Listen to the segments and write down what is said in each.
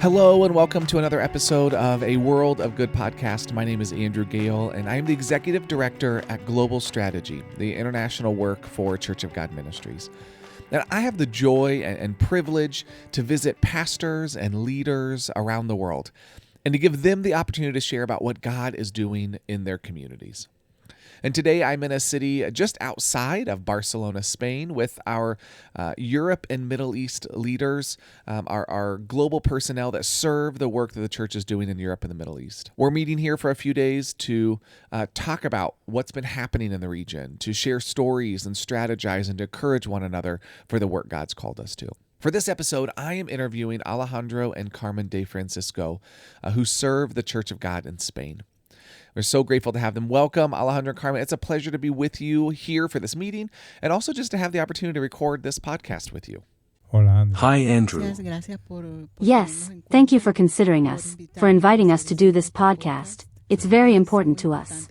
Hello and welcome to another episode of A World of Good podcast. My name is Andrew Gale and I am the Executive Director at Global Strategy, the international work for Church of God Ministries. And I have the joy and privilege to visit pastors and leaders around the world and to give them the opportunity to share about what God is doing in their communities. And today I'm in a city just outside of Barcelona, Spain, with our Europe and Middle East leaders, our global personnel that serve the work that the church is doing in Europe and the Middle East. We're meeting here for a few days to talk about what's been happening in the region, to share stories and strategize and to encourage one another for the work God's called us to. For this episode, I am interviewing Alejandro and Carmen de Francisco, who serve the Church of God in Spain. We're so grateful to have them. Welcome, Alejandro and Carmen. It's a pleasure to be with you here for this meeting and also just to have the opportunity to record this podcast with you. Hi, Andrew. Yes, thank you for considering us, for inviting us to do this podcast. It's very important to us.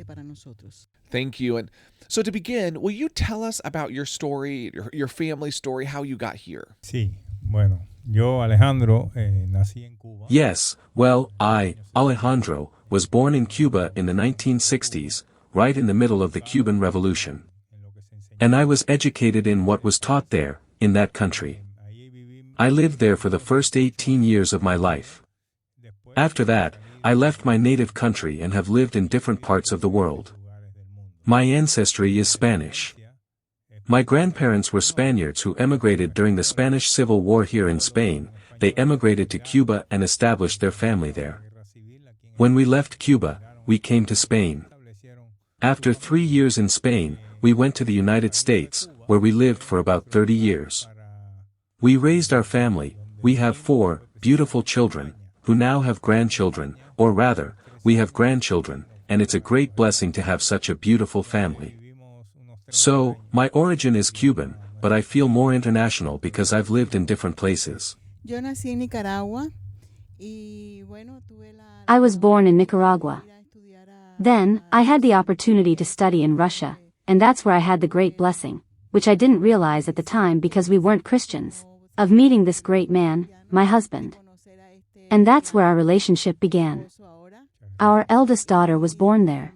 Thank you. And so to begin, will you tell us about your story, your family story, how you got here? Sí, bueno, yo, Alejandro, nací en Cuba. Yes, well, I, Alejandro, was born in Cuba in the 1960s, right in the middle of the Cuban Revolution. And I was educated in what was taught there, in that country. I lived there for the first 18 years of my life. After that, I left my native country and have lived in different parts of the world. My ancestry is Spanish. My grandparents were Spaniards who emigrated during the Spanish Civil War here in Spain. They emigrated to Cuba and established their family there. When we left Cuba, we came to Spain. After 3 years in Spain, we went to the United States, where we lived for about 30 years. We raised our family. We have 4 beautiful children, who now have grandchildren, or rather, we have grandchildren, and it's a great blessing to have such a beautiful family. So, my origin is Cuban, but I feel more international because I've lived in different places. I was born in Nicaragua. Then, I had the opportunity to study in Russia, and that's where I had the great blessing, which I didn't realize at the time because we weren't Christians, of meeting this great man, my husband. And that's where our relationship began. Our eldest daughter was born there.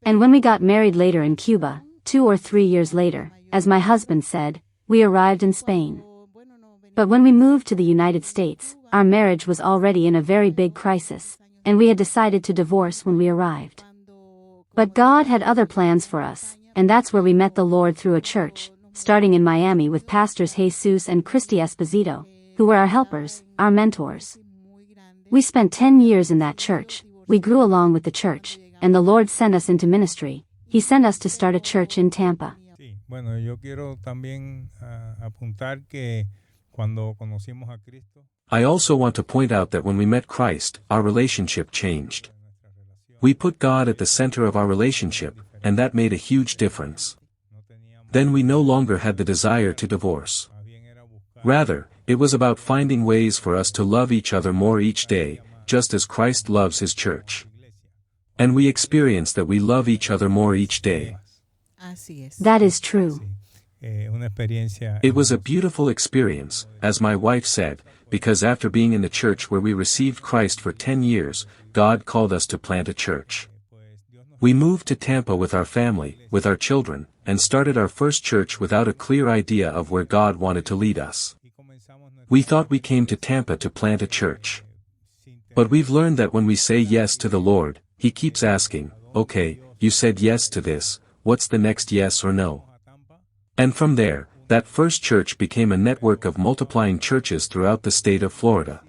And when we got married later in Cuba, 2 or 3 years later, as my husband said, we arrived in Spain. But when we moved to the United States, our marriage was already in a very big crisis, and we had decided to divorce when we arrived. But God had other plans for us, and that's where we met the Lord through a church, starting in Miami with Pastors Jesus and Christy Esposito, who were our helpers, our mentors. We spent 10 years in that church. We grew along with the church, and the Lord sent us into ministry. He sent us to start a church in Tampa. Bueno, yo quiero también apuntar que cuando conocimos a Cristo. I also want to point out that when we met Christ, our relationship changed. We put God at the center of our relationship, and that made a huge difference. Then we no longer had the desire to divorce. Rather, it was about finding ways for us to love each other more each day, just as Christ loves his church. And we experienced that we love each other more each day. That is true. It was a beautiful experience, as my wife said, because after being in the church where we received Christ for 10 years, God called us to plant a church. We moved to Tampa with our family, with our children, and started our first church without a clear idea of where God wanted to lead us. We thought we came to Tampa to plant a church. But we've learned that when we say yes to the Lord, He keeps asking, okay, you said yes to this, what's the next yes or no? And from there, that first church became a network of multiplying churches throughout the state of Florida.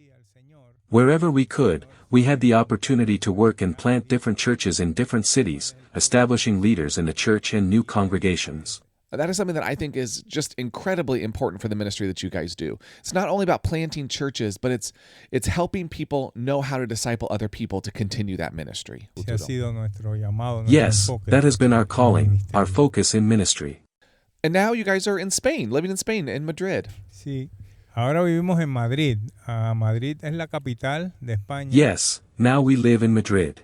Wherever we could, we had the opportunity to work and plant different churches in different cities, establishing leaders in the church and new congregations. That is something that I think is just incredibly important for the ministry that you guys do. It's not only about planting churches, but it's helping people know how to disciple other people to continue that ministry. Yes, that has been our calling, our focus in ministry. And now you guys are in Spain, living in Spain, in Madrid. Sí. Ahora vivimos en Madrid. Madrid es la capital de España. Yes, now we live in Madrid.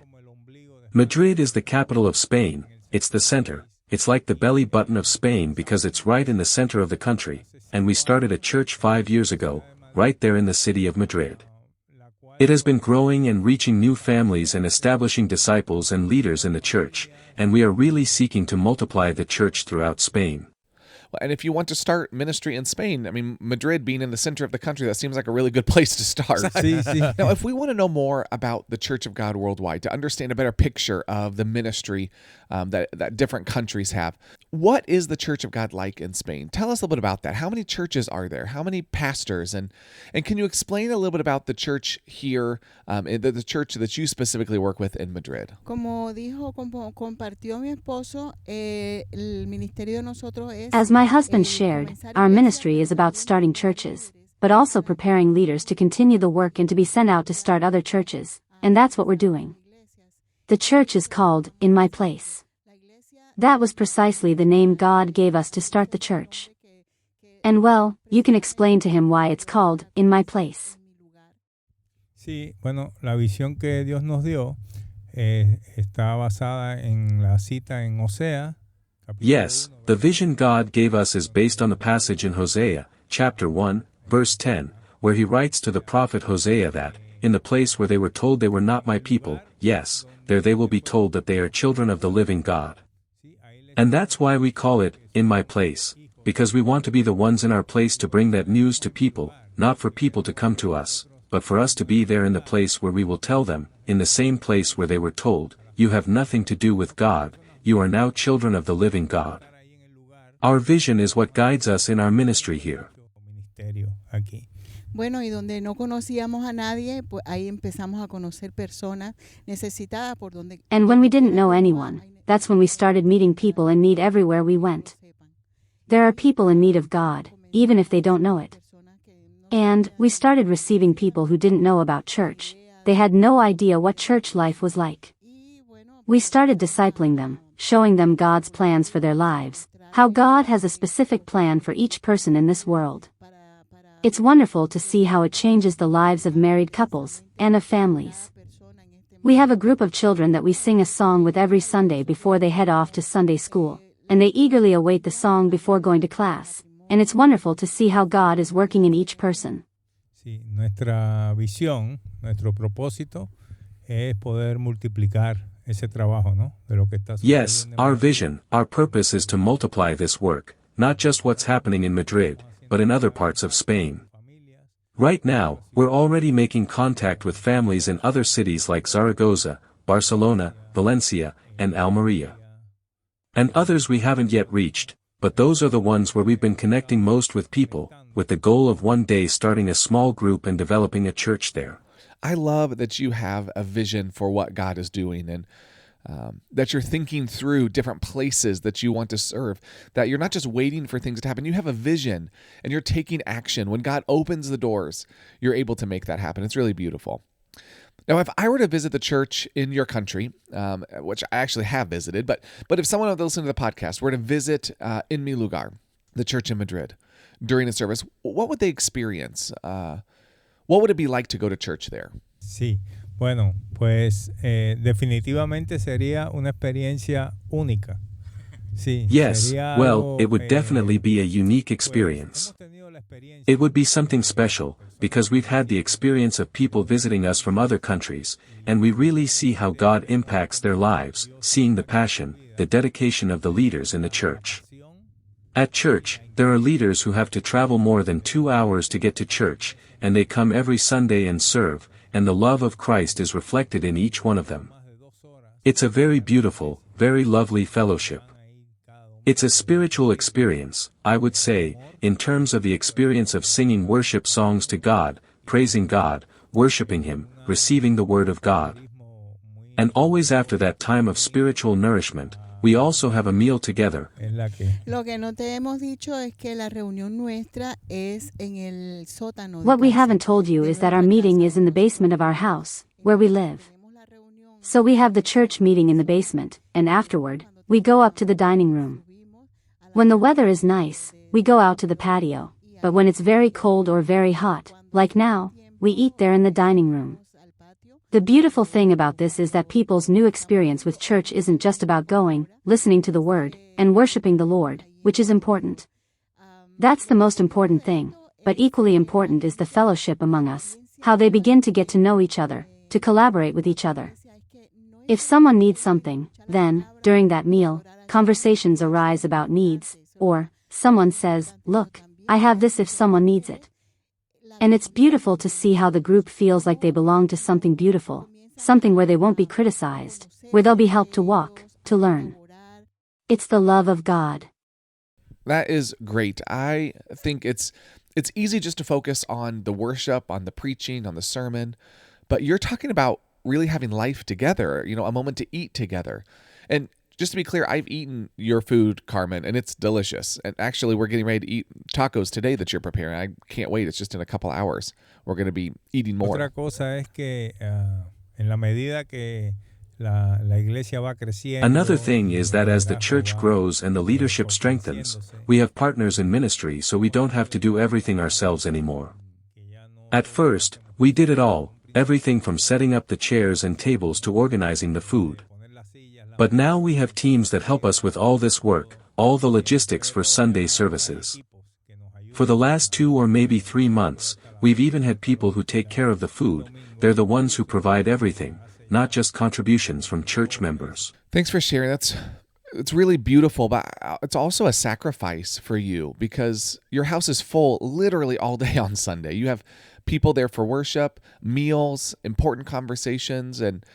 Madrid is the capital of Spain. It's the center. It's like the belly button of Spain because it's right in the center of the country, and we started a church 5 years ago, right there in the city of Madrid. It has been growing and reaching new families and establishing disciples and leaders in the church, and we are really seeking to multiply the church throughout Spain. And if you want to start ministry in Spain, I mean, Madrid being in the center of the country, that seems like a really good place to start. Sí, sí. Now, if we want to know more about the Church of God worldwide, to understand a better picture of the ministry that different countries have, what is the Church of God like in Spain? Tell us a little bit about that. How many churches are there? How many pastors? And can you explain a little bit about the church here, the church that you specifically work with in Madrid? Compartió mi esposo, el ministerio de nosotros es... As my husband shared, our ministry is about starting churches, but also preparing leaders to continue the work and to be sent out to start other churches, and that's what we're doing. The church is called In My Place. That was precisely the name God gave us to start the church. And well, you can explain to him why it's called In My Place. Sí, bueno, la visión que Dios nos dio está basada en la cita en Osea. Yes, the vision God gave us is based on the passage in Hosea, chapter 1, verse 10, where he writes to the prophet Hosea that, in the place where they were told they were not my people, yes, there they will be told that they are children of the living God. And that's why we call it, In My Place, because we want to be the ones in our place to bring that news to people, not for people to come to us, but for us to be there in the place where we will tell them, in the same place where they were told, you have nothing to do with God, you are now children of the living God. Our vision is what guides us in our ministry here. Bueno, y donde no conocíamos a nadie, pues ahí empezamos a conocer personas necesitadas por donde... And when we didn't know anyone, that's when we started meeting people in need everywhere we went. There are people in need of God, even if they don't know it. And we started receiving people who didn't know about church. They had no idea what church life was like. We started discipling them, showing them God's plans for their lives, how God has a specific plan for each person in this world. It's wonderful to see how it changes the lives of married couples, and of families. We have a group of children that we sing a song with every Sunday before they head off to Sunday school, and they eagerly await the song before going to class, and it's wonderful to see how God is working in each person. Sí, nuestra visión, nuestro propósito es poder multiplicar ese trabajo, ¿no? De lo que está Yes, sucediendo. our vision, our purpose is to multiply this work, not just what's happening in Madrid, but in other parts of Spain. Right now, we're already making contact with families in other cities like Zaragoza, Barcelona, Valencia, and Almería. And others we haven't yet reached, but those are the ones where we've been connecting most with people, with the goal of one day starting a small group and developing a church there. I love that you have a vision for what God is doing, and that you're thinking through different places that you want to serve, that you're not just waiting for things to happen. You have a vision and you're taking action. When God opens the doors, you're able to make that happen. It's really beautiful. Now, if I were to visit the church in your country, which I actually have visited, but if someone listening to the podcast were to visit in mi lugar, the church in Madrid, during a service, what would they experience? What would it be like to go to church there? Sí, bueno, pues definitivamente sería una experiencia única. Sí, Yes, sería well, algo, it would definitely be a unique experience. It would be something special, because we've had the experience of people visiting us from other countries, and we really see how God impacts their lives, seeing the passion, the dedication of the leaders in the church. At church, there are leaders who have to travel more than 2 hours to get to church, and they come every Sunday and serve, and the love of Christ is reflected in each one of them. It's a very beautiful, very lovely fellowship. It's a spiritual experience, I would say, in terms of the experience of singing worship songs to God, praising God, worshiping Him, receiving the Word of God. And always after that time of spiritual nourishment, we also have a meal together. Lo que no te hemos dicho es que la reunión nuestra es en el sótano. de What we casa. haven't told you is that our meeting is in the basement of our house, where we live. So we have the church meeting in the basement, and afterward, we go up to the dining room. When the weather is nice, we go out to the patio, but when it's very cold or very hot, like now, we eat there in the dining room. The beautiful thing about this is that people's new experience with church isn't just about going, listening to the word, and worshiping the Lord, which is important. That's the most important thing, but equally important is the fellowship among us, how they begin to get to know each other, to collaborate with each other. If someone needs something, then, during that meal, conversations arise about needs, or, someone says, "Look, I have this if someone needs it." And it's beautiful to see how the group feels like they belong to something beautiful, something where they won't be criticized, where they'll be helped to walk, to learn. It's the love of God. That is great. I think it's easy just to focus on the worship, on the preaching, on the sermon, but you're talking about really having life together, a moment to eat together. And just to be clear, I've eaten your food, Carmen, and it's delicious. And actually, we're getting ready to eat tacos today that you're preparing. I can't wait. It's just in a couple hours. We're going to be eating more. Otra cosa es que en la medida que la iglesia va creciendo. Another thing is that as the church grows and the leadership strengthens, we have partners in ministry so we don't have to do everything ourselves anymore. At first, we did it all, everything from setting up the chairs and tables to organizing the food. But now we have teams that help us with all this work, all the logistics for Sunday services. For the last 2 or maybe 3 months, we've even had people who take care of the food. They're the ones who provide everything, not just contributions from church members. Thanks for sharing. It's really beautiful, but it's also a sacrifice for you because your house is full literally all day on Sunday. You have people there for worship, meals, important conversations, and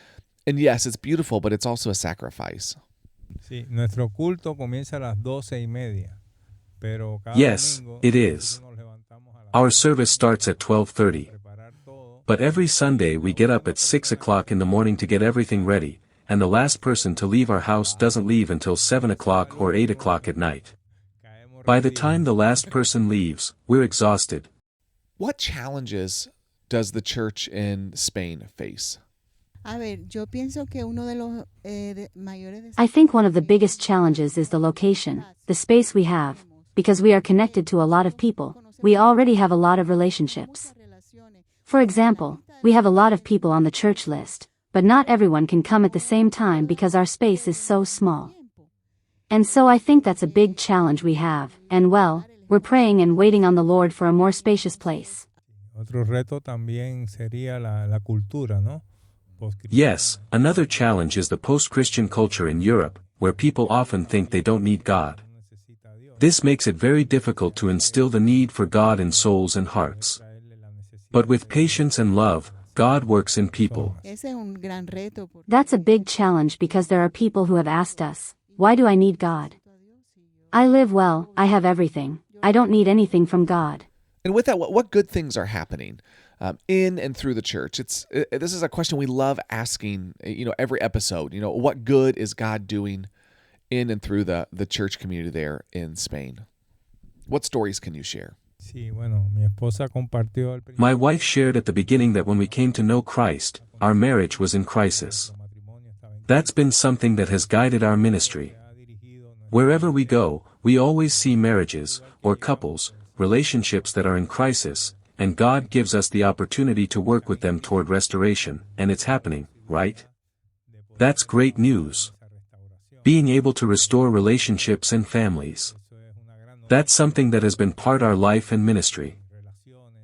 yes, it's beautiful, but it's also a sacrifice. Sí, nuestro culto comienza a las 12:30, pero cada Yes, domingo it is. nos levantamos a las Our service starts at 12:30. preparar todo. But every Sunday we get up at 6 o'clock in the morning to get everything ready, and the last person to leave our house doesn't leave until 7 o'clock or 8 o'clock at night. By the time the last person leaves, we're exhausted. What challenges does the church in Spain face? A ver, yo pienso que uno de los mayores I think one of the biggest challenges is the location, the space we have, because we are connected to a lot of people. We already have a lot of relationships. For example, we have a lot of people on the church list, but not everyone can come at the same time because our space is so small. And so I think that's a big challenge we have, and well, we're praying and waiting on the Lord for a more spacious place. Otro reto también sería la cultura, ¿no? Yes, another challenge is the post-Christian culture in Europe, where people often think they don't need God. This makes it very difficult to instill the need for God in souls and hearts. But with patience and love, God works in people. ese es un gran reto. That's a big challenge because there are people who have asked us, why do I need God? I live well, I have everything. I don't need anything from God. And with that, what good things are happening in and through the church? This is a question we love asking, every episode. What good is God doing in and through the church community there in Spain? What stories can you share? Sí, bueno, mi esposa compartió al My wife shared at the beginning that when we came to know Christ, our marriage was in crisis. That's been something that has guided our ministry. Wherever we go, we always see marriages, or couples, relationships that are in crisis, and God gives us the opportunity to work with them toward restoration, and it's happening, right? That's great news. Being able to restore relationships and families. That's something that has been part of our life and ministry.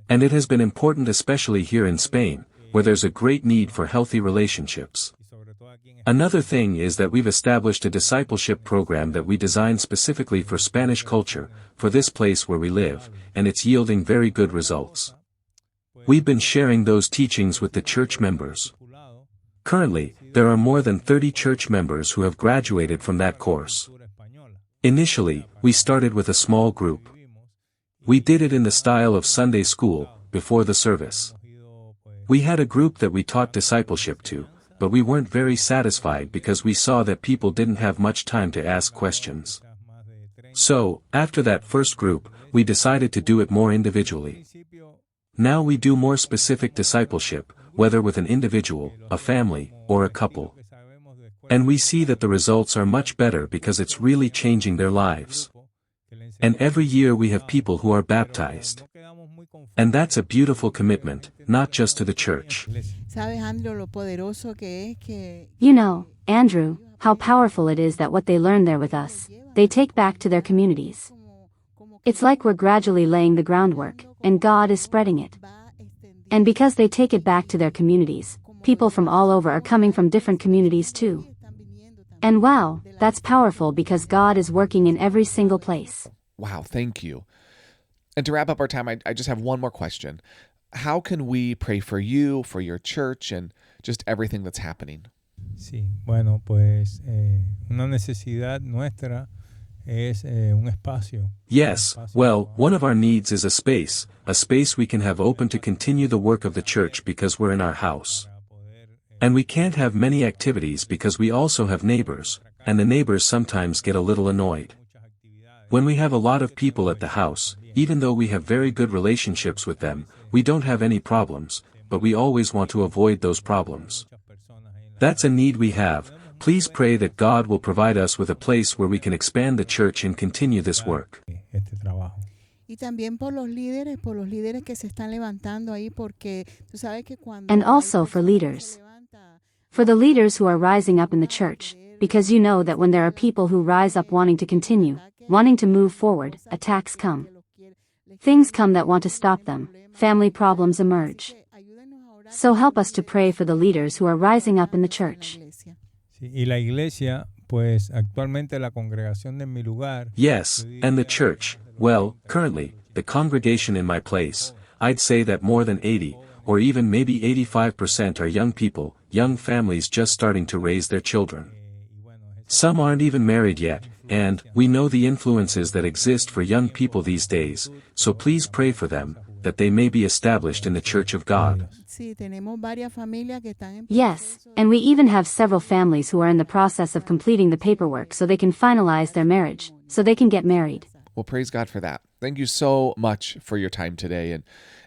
And it has been important especially here in Spain, where there's a great need for healthy relationships. Another thing is that we've established a discipleship program that we designed specifically for Spanish culture, for this place where we live, and it's yielding very good results. We've been sharing those teachings with the church members. Currently, there are more than 30 church members who have graduated from that course. Initially, we started with a small group. We did it in the style of Sunday school, before the service. We had a group that we taught discipleship to, but we weren't very satisfied because we saw that people didn't have much time to ask questions. So, after that first group, we decided to do it more individually. Now we do more specific discipleship, whether with an individual, a family, or a couple. And we see that the results are much better because it's really changing their lives. And every year we have people who are baptized. And that's a beautiful commitment, not just to the church. ¿Sabes, Andrew, lo poderoso que es que You know, Andrew, how powerful it is that what they learn there with us, they take back to their communities. It's like we're gradually laying the groundwork, and God is spreading it. va extendiendo And because they take it back to their communities, people from all over are coming from different communities too. And wow, that's powerful because God is working in every single place. Wow, thank you. And to wrap up our time, I just have one more question. How can we pray for you, for your church, and just everything that's happening? Sí, bueno, pues una necesidad nuestra es un espacio. Yes, well, one of our needs is a space we can have open to continue the work of the church because we're in our house. And we can't have many activities because we also have neighbors, and the neighbors sometimes get a little annoyed. When we have a lot of people at the house, even though we have very good relationships with them, we don't have any problems, but we always want to avoid those problems. That's a need we have. Please pray that God will provide us with a place where we can expand the church and continue this work. Este trabajo. Y también por los líderes que se están levantando ahí, porque tú sabes que cuando And hay also for personas que leaders. se levantan, For the leaders who are rising up in the church, because you know that when there are people who rise up wanting to continue, wanting to move forward, attacks come. Things come that want to stop them, family problems emerge. So help us to pray for the leaders who are rising up in the church. Sí, y la iglesia, pues actualmente la congregación de mi lugar. Yes, and the church, well, currently, the congregation in my place, I'd say that more than 80, or even maybe 85% are young people, young families just starting to raise their children. Some aren't even married yet, and we know the influences that exist for young people these days, so please pray for them, that they may be established in the Church of God. Sí, tenemos varias familias que están en Yes, and we even have several families who are in the process of completing the paperwork so they can finalize their marriage, so they can get married. Well, praise God for that. Thank you so much for your time today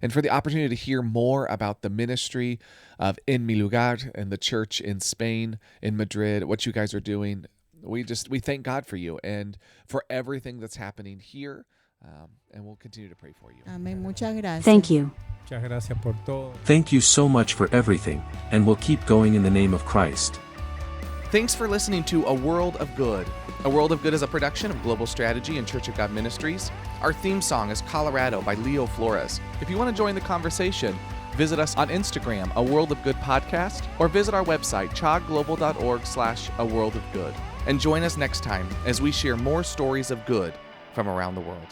and for the opportunity to hear more about the ministry of En Mi Lugar and the church in Spain, in Madrid, what you guys are doing. We thank God for you and for everything that's happening here, and we'll continue to pray for you. Amén. Muchas gracias. Thank you. Muchas gracias por todo. Thank you so much for everything, and we'll keep going in the name of Christ. Thanks for listening to A World of Good. A World of Good is a production of Global Strategy and Church of God Ministries. Our theme song is Colorado by Leo Flores. If you want to join the conversation, visit us on Instagram, A World of Good Podcast, or visit our website, chogglobal.org/A World of Good. And join us next time as we share more stories of good from around the world.